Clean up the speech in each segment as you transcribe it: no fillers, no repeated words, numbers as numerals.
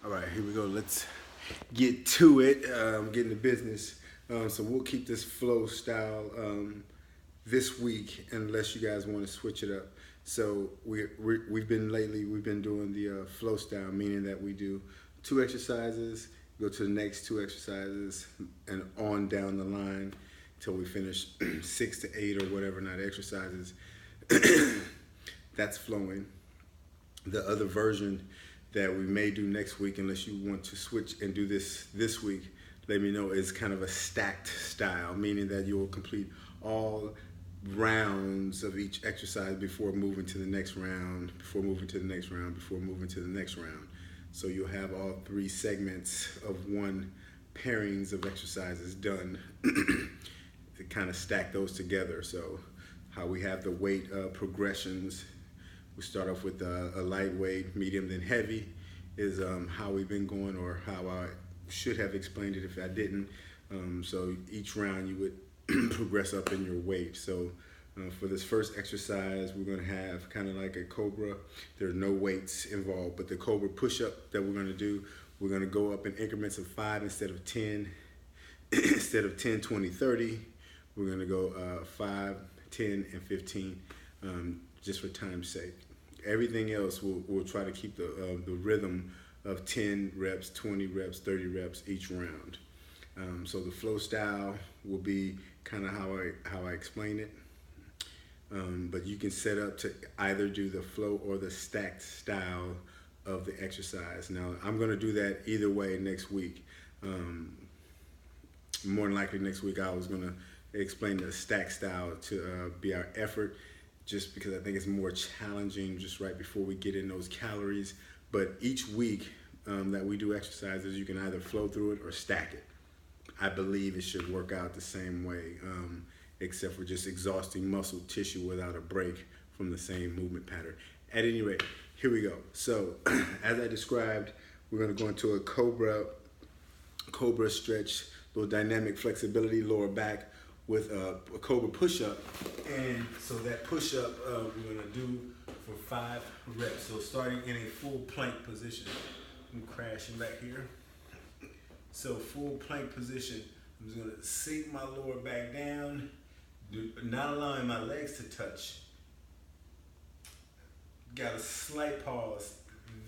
All right, here we go. Let's get to it. Get into business. So we'll keep this flow style this week, unless you guys want to switch it up. So we've been lately. We've been doing the flow style, meaning that we do two exercises, go to the next two exercises, and on down the line till we finish 6 to 8 or whatever not exercises. That's flowing. The other version that we may do next week, unless you want to switch and do this week, let me know, is kind of a stacked style, meaning that you will complete all rounds of each exercise before moving to the next round, before moving to the next round, before moving to the next round. So you'll have all three segments of one pairings of exercises done to kind of stack those together. So how we have the weight progressions, we start off with a lightweight, medium, then heavy is how we've been going, or how I should have explained it if I didn't. So each round you would progress up in your weight. So for this first exercise, we're going to have kind of like a Cobra. There are no weights involved, but the Cobra push-up that we're going to do, we're going to go up in increments of 5 instead of 10. Instead of 10, 20, 30, we're going to go 5, 10, and 15, just for time's sake. Everything else, we'll try to keep the rhythm of 10 reps, 20 reps, 30 reps each round. So the flow style will be kind of how I explain it. But you can set up to either do the flow or the stacked style of the exercise. Now, I'm going to do that either way next week. More than likely next week I was going to explain the stack style to be our effort, just because I think it's more challenging just right before we get in those calories. But each week that we do exercises, you can either flow through it or stack it. I believe it should work out the same way, except for just exhausting muscle tissue without a break from the same movement pattern. At any rate, here we go. So as I described, we're going to go into a Cobra stretch, little dynamic flexibility, lower back, with a Cobra push-up. And so that push-up we're going to do for 5 reps. So starting in a full plank position. I'm crashing back here. So full plank position, I'm just going to sink my lower back down, not allowing my legs to touch. Got a slight pause,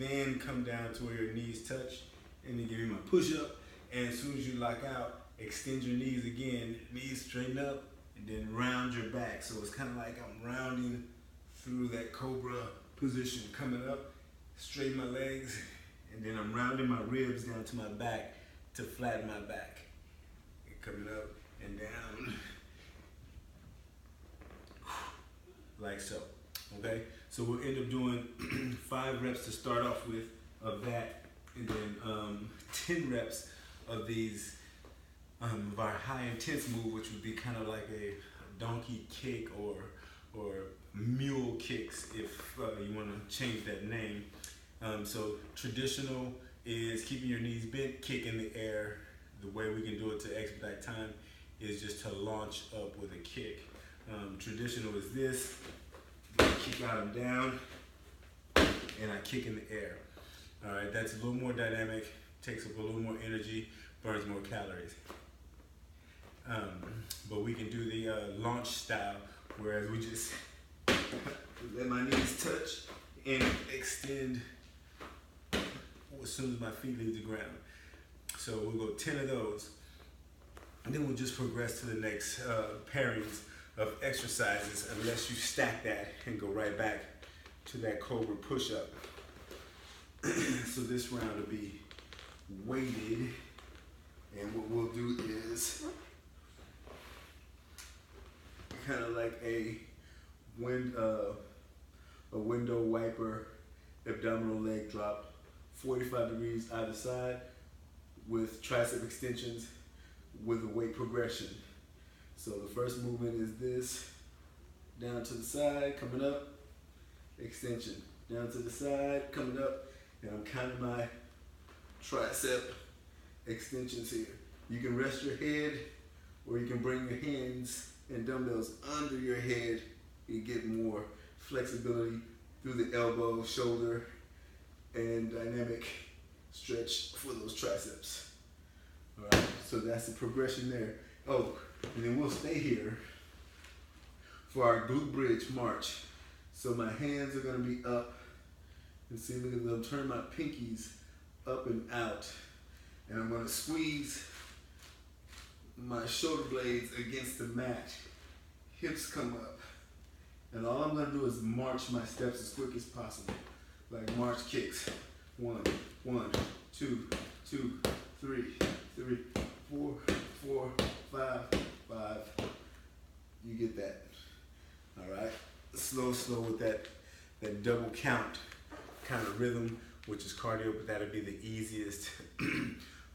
then come down to where your knees touch, and then give me my push-up. And as soon as you lock out, extend your knees again, knees straighten up, and then round your back. So it's kind of like I'm rounding through that Cobra position, coming up, straighten my legs, and then I'm rounding my ribs down to my back to flatten my back. And coming up and down, like so. Okay? So we'll end up doing 5 reps to start off with of that, and then 10 reps of these of our high intense move, which would be kind of like a donkey kick or mule kicks, if you want to change that name. So traditional is keeping your knees bent, kick in the air. The way we can do it to expedite time is just to launch up with a kick. Traditional is this: I kick out and down, and I kick in the air. All right, that's a little more dynamic, takes up a little more energy, burns more calories. But we can do the launch style, whereas we just let my knees touch and extend as soon as my feet leave the ground. So we'll go 10 of those, and then we'll just progress to the next pairings of exercises, unless you stack that and go right back to that Cobra push-up. So this round will be weighted, and what we'll do is kind of like a window wiper abdominal leg drop, 45 degrees either side, with tricep extensions with a weight progression. So the first movement is this: down to the side, coming up, extension, down to the side, coming up, and I'm counting my tricep extensions here. You can rest your head, or you can bring your hands and dumbbells under your head. You get more flexibility through the elbow, shoulder, and dynamic stretch for those triceps. All right, so that's the progression there. Oh, and then we'll stay here for our glute bridge march. So my hands are gonna be up, and see, look at them, turn my pinkies up and out. And I'm gonna squeeze my shoulder blades against the mat. Hips come up. And all I'm gonna do is march my steps as quick as possible. Like march kicks. 1, 1, 2, 2, 3, 3, 4, 4, 5, 5. You get that. All right. Slow with that double count kind of rhythm, which is cardio, but that'll be the easiest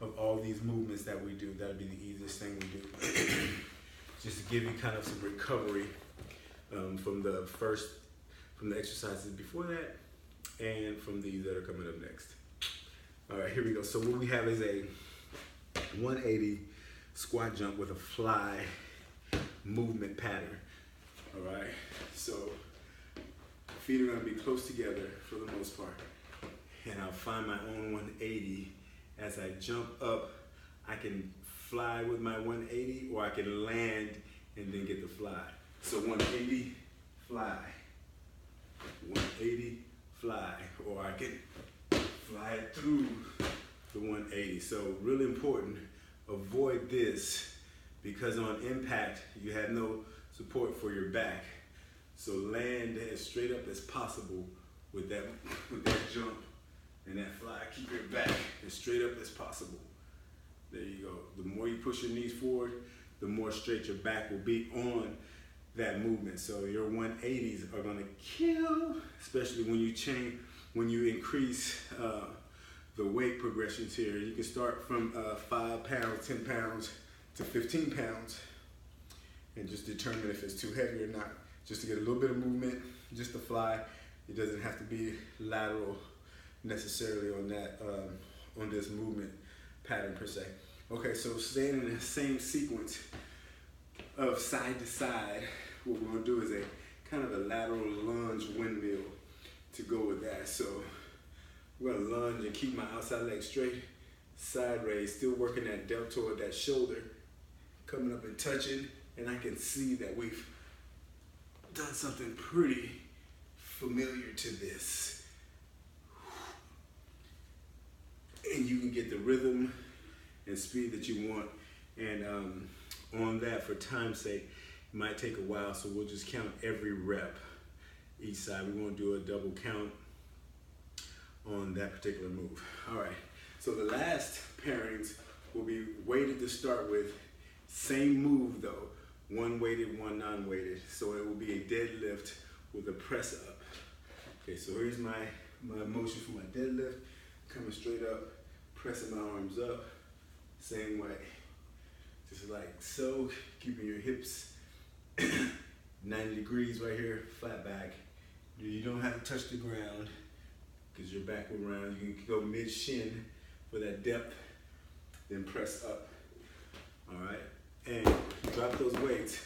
of all these movements that we do. That'll be the easiest thing we do. Just to give you kind of some recovery from the exercises before that and from these that are coming up next. All right, here we go. So what we have is a 180 squat jump with a fly movement pattern. All right, so feet are gonna be close together for the most part. And I'll find my own 180. As I jump up, I can fly with my 180, or I can land and then get the fly. So 180, fly. 180, fly. Or I can fly through the 180. So really important, avoid this, because on impact, you have no support for your back. So land as straight up as possible with that jump and that fly. Keep your back as straight up as possible. There you go. The more you push your knees forward, the more straight your back will be on that movement. So your 180s are gonna kill, especially when you increase the weight progressions here. You can start from 5 pounds, 10 pounds to 15 pounds and just determine if it's too heavy or not. Just to get a little bit of movement, just to fly. It doesn't have to be lateral necessarily on that on this movement pattern per se. Okay, so staying in the same sequence of side to side, what we're gonna do is a kind of a lateral lunge windmill to go with that. So we're gonna lunge and keep my outside leg straight, side raise, still working that deltoid, that shoulder, coming up and touching, and I can see that we've done something pretty familiar to this. And you can get the rhythm and speed that you want. And on that, for time's sake, it might take a while, so we'll just count every rep each side. We won't do a double count on that particular move. All right, so the last pairings will be weighted to start with. Same move though, one weighted, one non-weighted. So it will be a deadlift with a press up. Okay, so here's my motion for my deadlift. Coming straight up, pressing my arms up, same way. Just like so, keeping your hips 90 degrees right here, flat back. You don't have to touch the ground because your back will round. You can go mid-shin for that depth, then press up. All right, and drop those weights.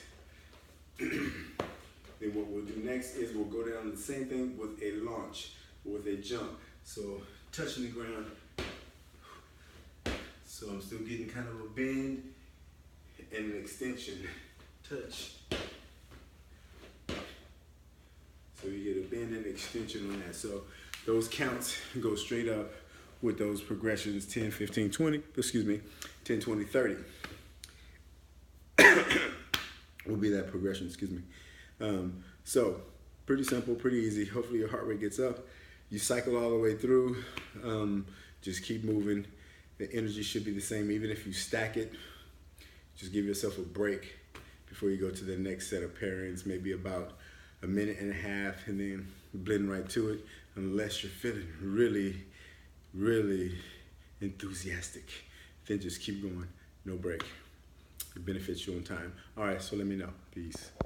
Then what we'll do next is we'll go down the same thing with a launch, with a jump. So touching the ground. So I'm still getting kind of a bend and an extension. Touch. So you get a bend and extension on that. So those counts go straight up with those progressions, 10, 15, 20, excuse me, 10, 20, 30. Will be that progression, excuse me. So pretty simple, pretty easy. Hopefully your heart rate gets up. You cycle all the way through. Just keep moving. The energy should be the same, even if you stack it. Just give yourself a break before you go to the next set of pairings, maybe about a minute and a half, and then blend right to it, unless you're feeling really, really enthusiastic. Then just keep going, no break. It benefits you on time. All right, so let me know. Peace.